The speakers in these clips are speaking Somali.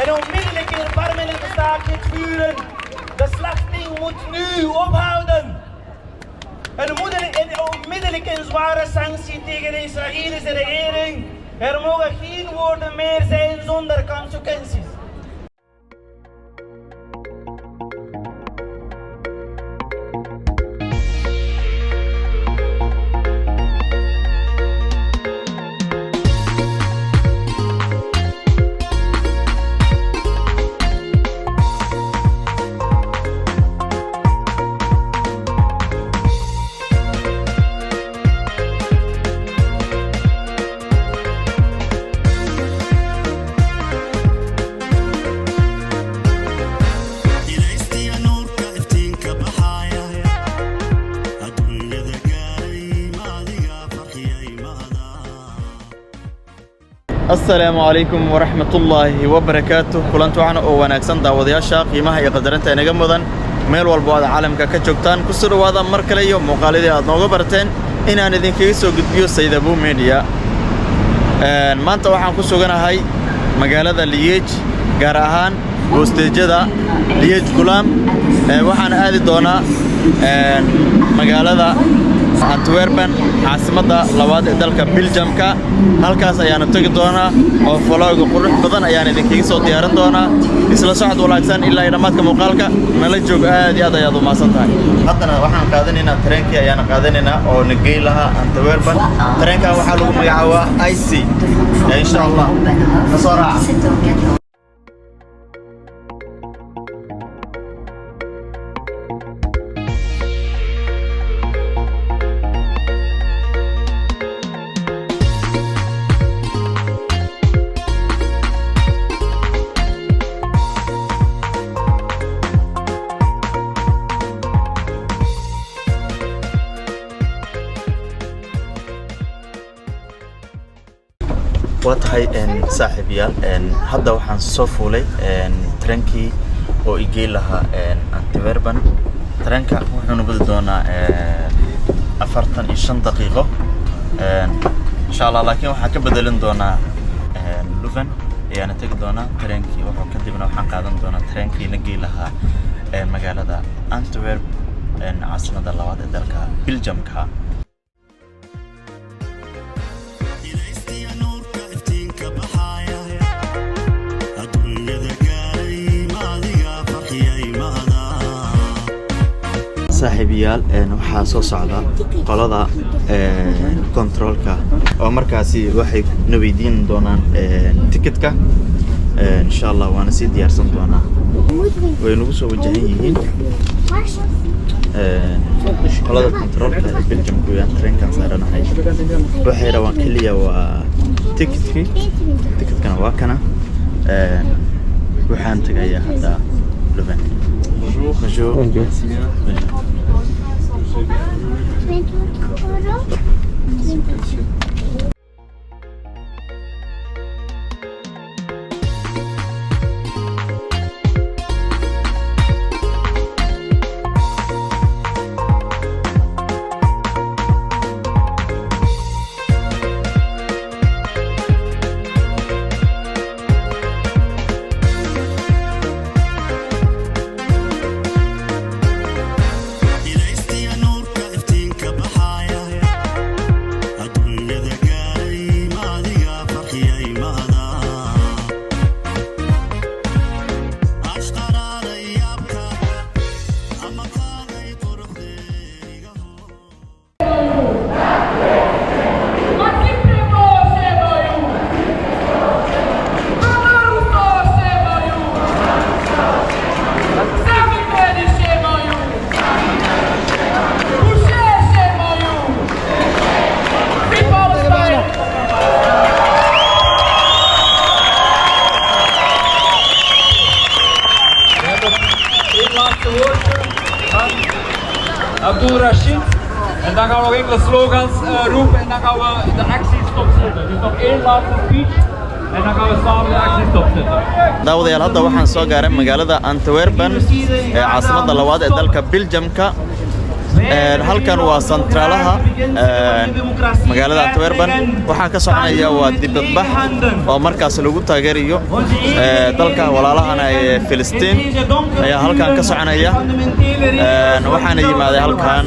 En onmiddellijk een permanente staking vuren. De slachting moet nu ophouden. En onmiddellijk een zware sanctie tegen de Israëlische regering. Er mogen geen woorden meer zijn zonder consequenties. السلام عليكم ورحمة الله وبركاته كلانتو عنا oo wanaagsan daawadayaasha qiimaha iyo qadarinta inaga mudan meel walba oo caalamka ka joogtaan ku soo dhawaada mar kale iyo muuqaaladii aad nooga barateen inaan idinkaga soo gudbiyo Said Abu Media maanta waxaan ku suganahay magaalada Liège gaar ahaan hoosteejada Liège Gulam waxaan aadi doonaa magaalada Antwerpen caasimada labaad ee dalka Belgiumka halkaas ayaan tagi doonaa oo vlog qurux badan ayaan idinkaga soo diyaarin doonaa isla socod wanaagsan ilaa dhamaadka muuqaalka nala joog aad iyo aad ayaad u maasantahay haddana waxaan qaadanaynaa tareenkii ayaan qaadanaynaa oo nagey laha Antwerpen tareenka waxa lagu magacaabaa IC insha Allah nasoo raaca واتحي صاحبيال هذا وحن صفولي ترنكي oo igey laha Antwerpen taranka wuxuu nabad doonaa 45 daqiiqo insha Allah laakiin waxa ka bedelan doonaa Leuven ayaan tagi doonaa tarankii wuxuu kadibna waxaan qaadan doonaa tarankii la geey laha magaalada Antwerpen caasimada labaad ee dalka Belgiumka صاحبيال waxaa soo socda qolada controlka oo markaasi waxay nabadiin doonaan ticketka insha Allah waana si diyaarsan doonaa way nagu soo wajahan yihiin qolada controlka ee Belgium ku yaan trainkan saaranahay waxay rabaan kaliya waa ticketkana waa kana waxaan tagayaa hadda Leuven Bonjour. Bonjour. Abdul Rashid. En dan gaan we nog enkele slogans roepen en dan gaan we de actie stopzetten. Dus nog één laatste speech en dan gaan we samen de actie stopzetten. daawadayaal hadda waxaan soo gaaray magaalada Antwerpen ee caasimada labaad ee dalka Belgiumka halkan waa santraalaha magaalada Antwerpen waxaa ka soconaya waa dibadbax oo markaas lagu taageerayo dalka walaalahana ee Filistiin ayaa halkan ka soconaya waxaana yimaaday halkan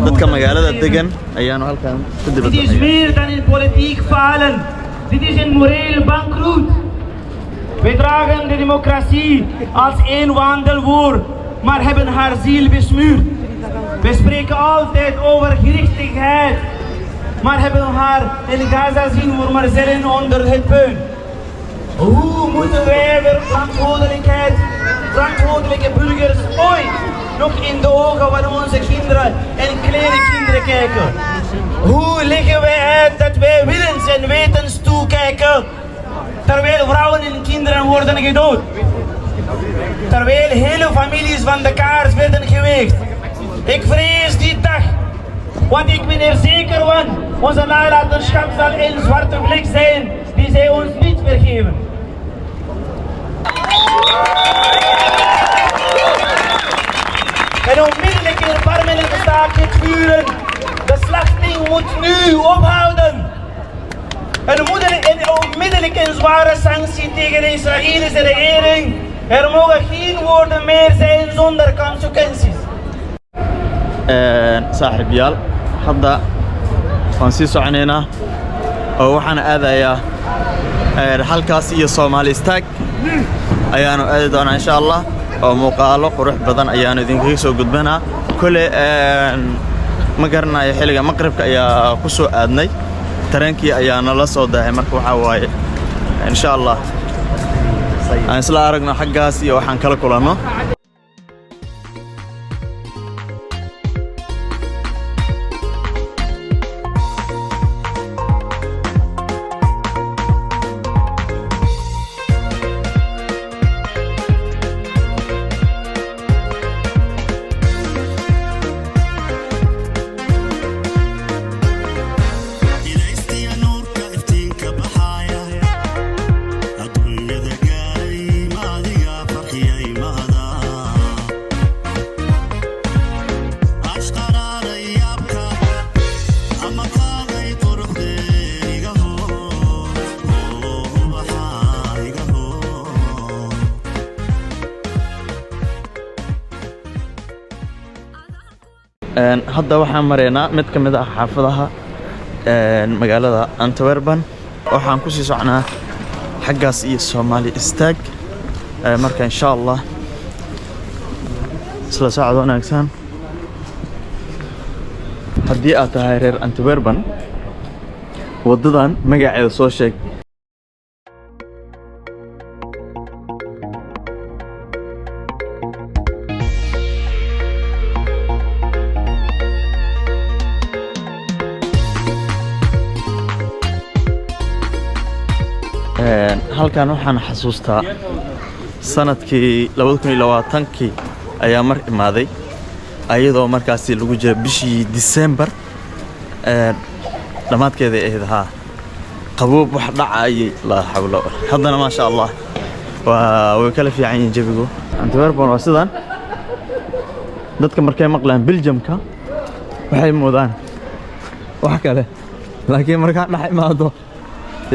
dadka magaalada degan ayaanu halkan ku dibadbaxay. Dit is meer dan in politiek falen. Dit is een moreel bankroet. Wij dragen de democratie als één wandelwoord, maar hebben haar ziel besmuurd. We spreken altijd over gerechtigheid, maar hebben haar in Gaza zien vermarzelen onder het puin. Hoe moeten wij weer verantwoordelijke burgers ooit nog in de ogen van onze kinderen en kleine kinderen kijken? Hoe leggen wij uit dat wij willens en wetens toekijken terwijl vrouwen en kinderen worden gedood? Terwijl hele families van de kaars werden geweegd. Ik vrees die dag, want ik ben er zeker van, onze nalatenschap zal een zwarte vlek zijn die zij ons niet vergeven. En onmiddellijk in permanente staakt vuren. De slachting moet nu ophouden. En onmiddellijk een zware sanctie tegen de Israëlische regering. Er mogen geen woorden meer zijn zonder consequenties. saaxiibayaal hadda waan sii soconaynaa oo waxaan aadayaa halkaas iyo Soomaali istaag ayaanu aadi doonaa insha Allah oo muuqaalo qurux badan ayaanu idinkaga soo gudbinaa kule ma garanayo xilliga maqribka ayaa ku soo aadnay tareenkii ayaana la soo daahay marka waxa waaye insha Allah aan isla aragno xaggaas iyo waxaan kala kulanno. hadda waxaan mareynaa mid ka mid ah xaafadaha magaalada Antwerpen waxaan ku sii socnaa xaggaas iyo Soomaali istaag marka insha Allah isla socod wanaagsan haddii aad tahay reer Antwerpen wadadan magaceeda soo sheeg. halkan waxaan xasuustaa sanadkii 2020 ayaa mar imaaday ayadoo markaas lagu jiray bishii December dhamaadkeeda ay ahayd qaboob wax dhacay la hawlo haddana ma sha Allah way kala fiican yihiin jabigu. Antwerpen waa sidan dadka markay maqlaan Belgiumka waxay moodaan wax kale laakiin marka dhax imaado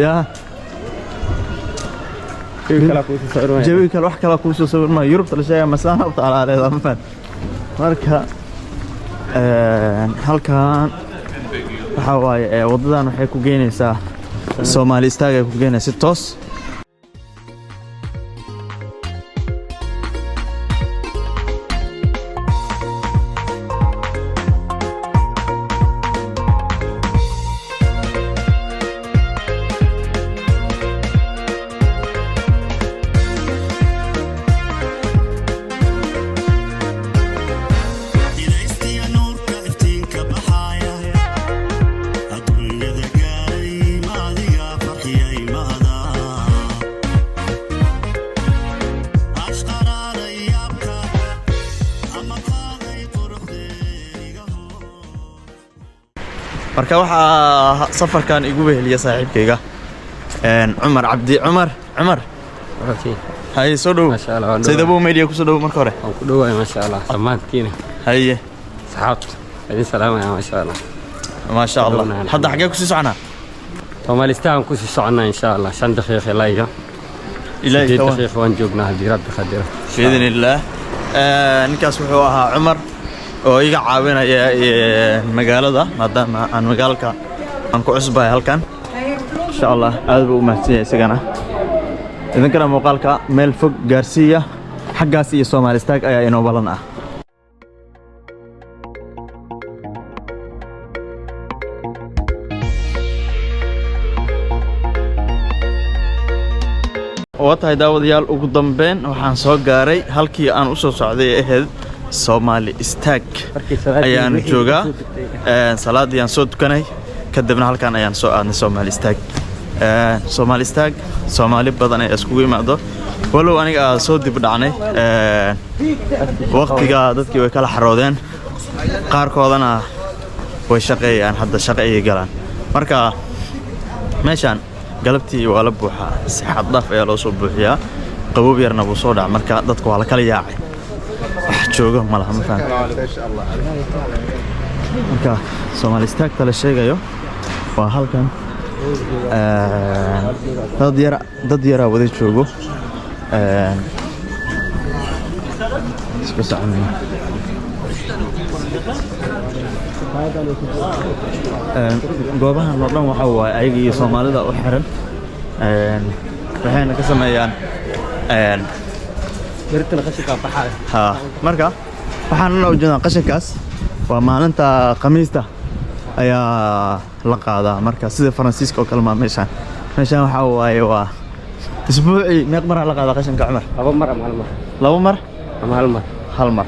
yaa jawi kale wax kala ku soo sawirma Yurubta la sheegay masana u taalaaleeda ma fahad marka halkan waxa waaye wadadan waxay ku geynaysaa Soomaali istaag ay ku geynaysaa toos. marka waxa safarkan igu weheliya saaxiibkayga Umar Abdi Umar hay soo dhow ما شاء الله sayidabo media ku soo dhow marka hore ku dhawaay ma sha Allah samaadkiina haye صحابت عايزين سلامة يا ما شاء الله. ما شاء الله. حد حقك كوسي سعنا وما استاهم كوسي سعنا إن شاء الله عشان دقيقة إلهي إلهي دقيقة وان جوجنا هدي ربي خديره بإذن الله. ninkaas wuxuu ahaa Cumar oo iga caawinaya magaalada maadaama aan magaalka aan ku cusbahay halkan insha Allah aad buu u mahadsanyahay isagana idinkana muuqaalka meel fog gaarsiiya xaggaas iyo Soomaali istaag ayaa inoo balan ah. واتهاي داوديال ugu dambeyn waxaan soo gaaray halkii aan u soo socday ahayd Soomaali istaag ayaan joogaa salaadii aan soo tukanay kadibna halkan ayaan soo aadnay Soomaali istaag Soomaali badan ay isku yimaado walow aniga soo dib dhacnay waqtiga dadkii way kala xaroodeen qaarkoodana way shaqeeyaan hadda shaqo ay galaan marka meeshan galabtii waa la buuxaa si xad dhaaf ayaa loo soo buuxiyaa qaboob yarna buu soo dhac marka dadku waa la kala yaacay wax jooga ma laha ma fahanta marka Soomaali istaag tala sheegayo waa halkan dad yara wada joogo iska soconayna goobahan oo dhan waxa waaye ayaga iyo Soomaalida u xiran waxayna ka sameeyaan برتنا قشقة بحال ها marka waxaan la wajahdaa qashinkaas waa maalinta Khamiista ayaa la qaadaa marka sida Faransiiska oo kale ma meeshan waxa waaye waa isbuuci meeq mar la qaadaa qashinka Umar laba mar hal mar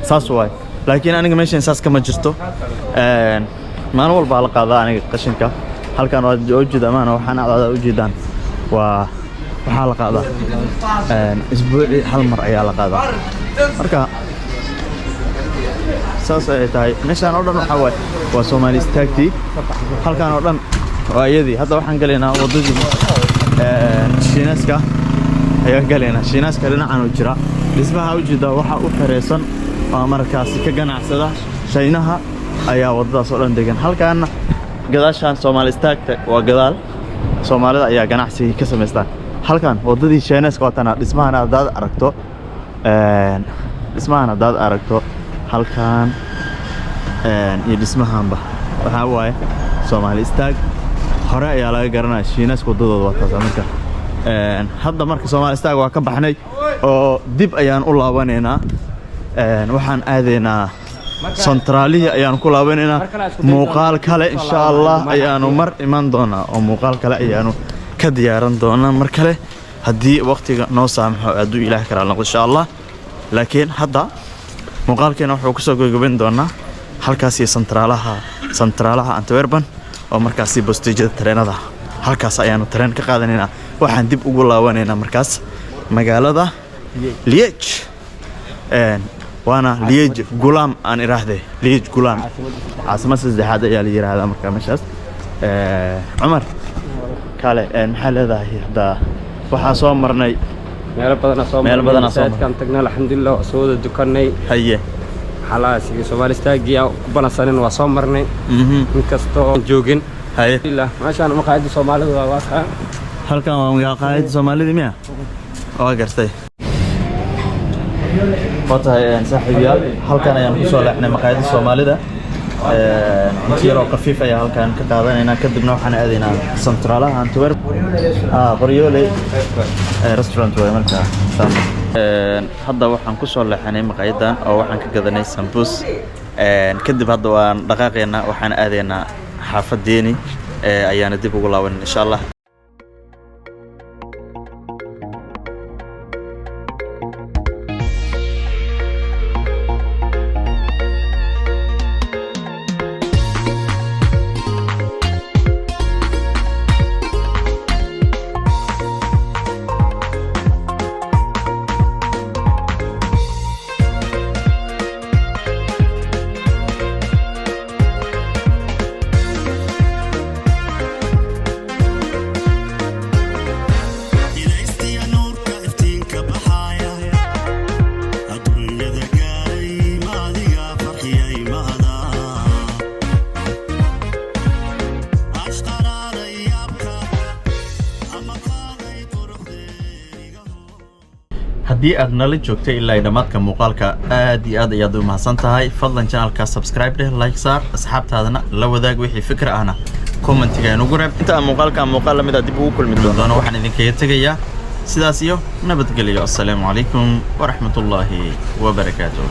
saas waay laakiin aniga meeshan saas kama jirto maalin walba la qaadaa aniga qashinka halkan waa joojida maana waxaan aad u jeedaan waa waxa la qaadaa isbuuci hal mar ayaa la qaadaa marka saas ay tahay meeshan oo dhan waxa waay waa Soomaali istaagtii halkan oo dhan waa iyadii hadda waxaan galeynaa wadadii Shiinaaska ayaa galeynaa Shiinaaska dhinacan u jira dhismaha u jeeda waxa u xireysan oo markaas ka ganacsada Shiinaha ayaa wadadaas oo dhan degan halkan gadaashan Soomaali istaagta waa gadaal Soomaalida ayaa ganacsi ka sameystaan halkan wadadii Shiinaaska waatana dhismahan hadaad aragto halkan iyo dhismahanba waxa waaye Soomaali istaag hore ayaa laga garanaa Shiinaaska wadadooda wataa marka hadda marka Soomaali istaag waa ka baxnay oo dib ayaan u laabaneynaa waxaan aadeynaa Centraliya ayaan ku laabaneynaa muuqaal kale insha Allah ayaanu mar iman doonaa oo muuqaal kale ayaanu ka diyaaran doonaa mar kale haddii waqtiga noo saamaxo aduu Ilaahay kala noqdo insha Allah laakiin hadda muuqaalkeena wuxuu ku soo gabagabeyn doonaa halkaas iyo Centralaha Antwerpen oo markaas bosteejada tareenada halkaas ayaanu tareen ka qaadanaynaa waxaan dib ugu laabaneynaa markaas magaalada Liège وانا ليج غلام ان iraahday ليج غلام عاصمة saddexaad ayaa la yiraahdaa marka meeshaas Umar kale maxaa leedahay hada waxa soo marnay meel badan soo kan tagnaa alxamdulillah soo dukanay haye xalaas iyo Soomaali istaagiya ku banasanin waa soo marnay inkasto joogin haye ilaa maashaan maqaayada Soomaalida waa waxa halkan waa maqaayada Soomaalida miya oo gartay واتهاي صاحبيال halkan ayaan ku soo leexnay maqaayada Soomaalida intiiro qafiif ayaa halkan ka qaadanayna kadibna waxaan aadaynaa Centralaha Antwerpen Qoryoole restaurant way markaa hadda waxaan ku soo leexnay maqaayadan oo waxaan ka gadanay sambus kadib hadda waan dhaqaaqeynaa waxaan aadaynaa xaafadeeni ayaana dib ugu laaban insha Allah haddii aad nala joogtay ilaa dhamaadka muuqaalka aad iyo aad ayaad u mahadsan tahay fadlan channelka subscribe dheh like saar asxaabtaadana la wadaag wixii fikir ahna commentiga inugu reeb inta muuqaalka muuqaal la mid ah dib ugu kulmi doono waxaan idinkaga tegayaa sidaas iyo nabadgelyo assalaamu calaykum waraxmatullaahi wabarakaatuh